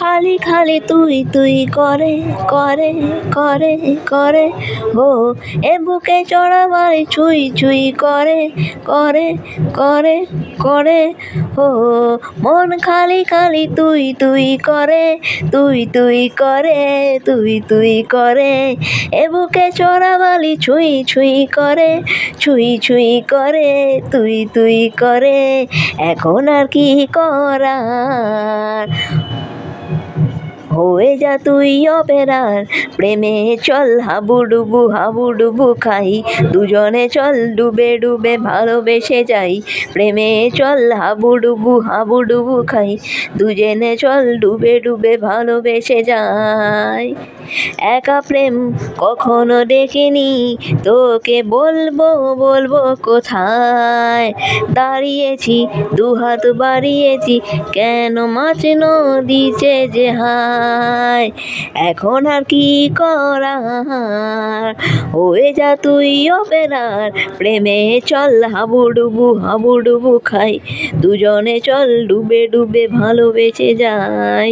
খালি খালি তুই তুই করে করে করে করে ও এ বুকে চড়াবাই ছুঁই ছুঁই করে করে করে করে ও মন খালি খালি তুই তুই করে তুই তুই করে তুই তুই করে এ বুকে চড়াবালি ছুঁই ছুঁই করে ছুঁই ছুঁই করে তুই তুই করে এখন আর কি করার হয়ে যা তুই অপেরার প্রেমে চল হাবুডুবু খাই দুজনে চল ডুবে ডুবে ভালোবেসে যাই প্রেমে চল হাবুডুবু খাই দুজনে চল ডুবে ডুবে ভালোবেসে যাই একা প্রেম কখনো দেখিনি তোকে বলবো বলবো কোথায় দাঁড়িয়েছি দুহাত বাড়িয়েছি কেন মাছ নদীছে যে হায় এখন আর কি করার হয়ে যা তুই অপেরার প্রেমে চল হাবুডুবু খাই দুজনে চল ডুবে ডুবে ভালোবেসে যাই।